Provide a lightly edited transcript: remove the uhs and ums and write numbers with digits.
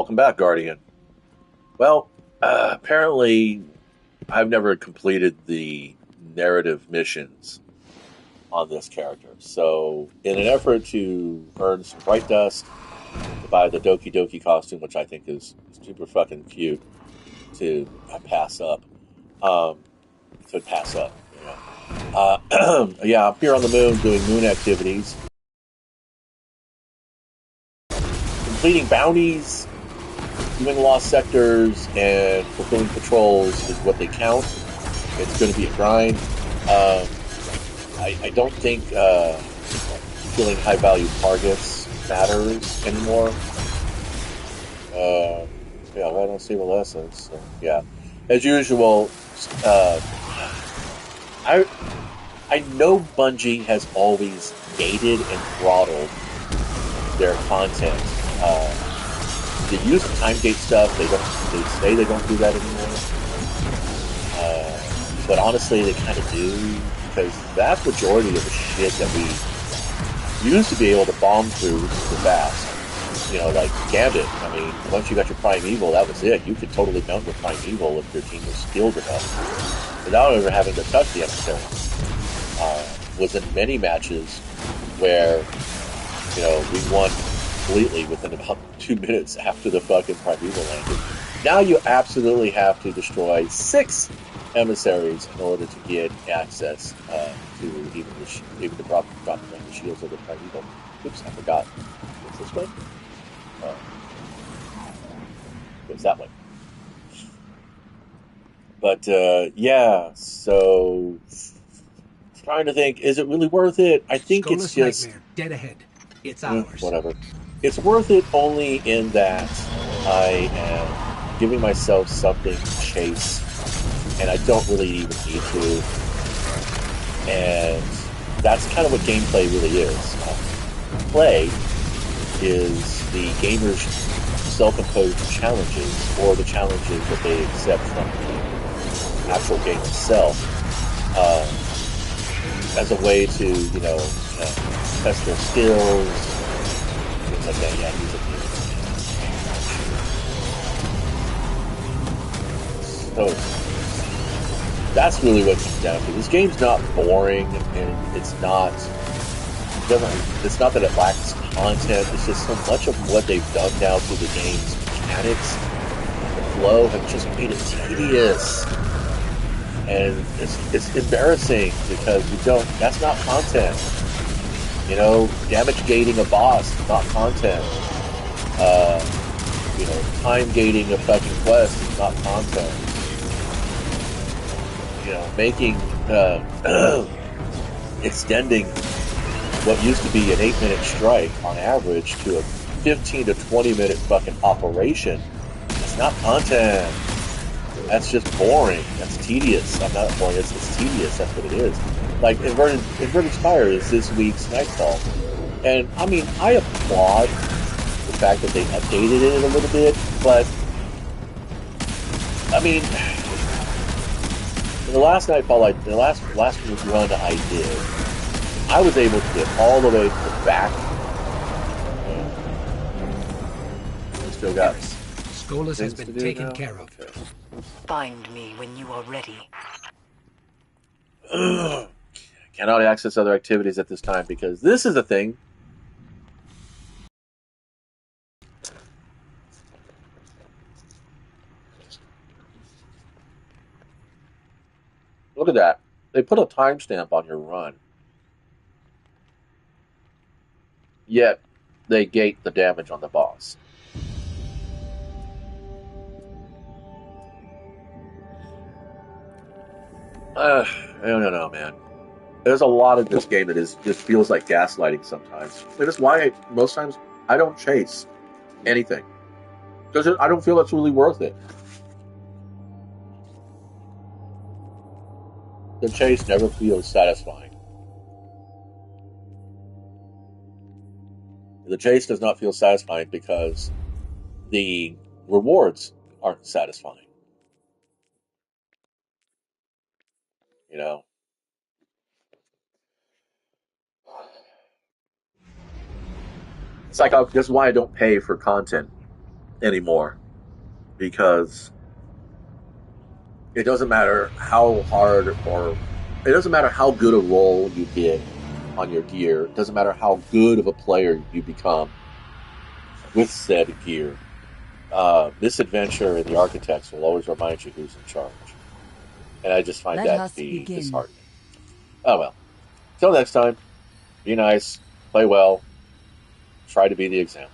welcome back, Guardian. Well, apparently, I've never completed the narrative missions on this character. So, in an effort to earn some bright dust, to buy the Doki Doki costume, which I think is super fucking cute, to pass up, um, yeah, I'm here on the moon doing moon activities, completing bounties, doing lost sectors, and fulfilling patrols is what they count. It's going to be a grind. I don't think killing high value targets matters anymore. Yeah, I don't see the lessons. So, yeah, as usual, uh, I I know Bungie has always gated and throttled their content. The use of time gate stuff, they don't. They say they don't do that anymore. But honestly, they kind of do because the vast majority of the shit that we used to be able to bomb through super fast, like Gambit. I mean, once you got your Primeval, that was it. You could totally mount with Primeval if your team was skilled enough, without ever having to touch the emissary. Was in many matches where we won completely within about 2 minutes after the fucking Primeval landed. Now you absolutely have to destroy 6 emissaries in order to get access to even to drop the shields of the Primeval. Oops, I forgot. What's this way? Uh, it's that way. But yeah, so trying to think, is it really worth it? I think it's Skulless just nightmare, dead ahead. It's ours. whatever. It's worth it only in that I am giving myself something to chase, and I don't really even need to. And that's kind of what gameplay really is. Play is the gamer's self-imposed challenges, or the challenges that they accept from the actual game itself, as a way to, test their skills, things like that. Yeah, he's a So that's really what it comes down to. This game's not boring, and it's not. It's not that it lacks content. It's just so much of what they've done now to the game's mechanics, the flow, have just made it tedious. And it's embarrassing because that's not content. Damage gating a boss is not content. Time gating a fucking quest is not content. Making, extending what used to be an 8-minute strike on average to a 15 to 20-minute fucking operation. It's not content. That's just boring. That's tedious. I'm not boring. It's tedious. That's what it is. Like Inverted Spire is this week's Nightfall, and I mean I applaud the fact that they updated it a little bit, but I mean in the last Nightfall, the last run I did, I was able to get all the way to the back. We still got. Skolas has been taken care of. Okay. Find me when you are ready. Cannot access other activities at this time because this is a thing. Look at that. They put a timestamp on your run. Yet, they gate the damage on the boss. I don't know, man. There's a lot of this game that just feels like gaslighting sometimes. That's why most times I don't chase anything. Because I don't feel it's really worth it. The chase never feels satisfying. The chase does not feel satisfying because the rewards aren't satisfying. It's like that's why I don't pay for content anymore, because it doesn't matter how hard or it doesn't matter how good a roll you get on your gear. It doesn't matter how good of a player you become with said gear. This adventure and the architects will always remind you who's in charge. And I just find Let that us to be begin. disheartening. Oh well. Till next time, be nice, play well, try to be the example.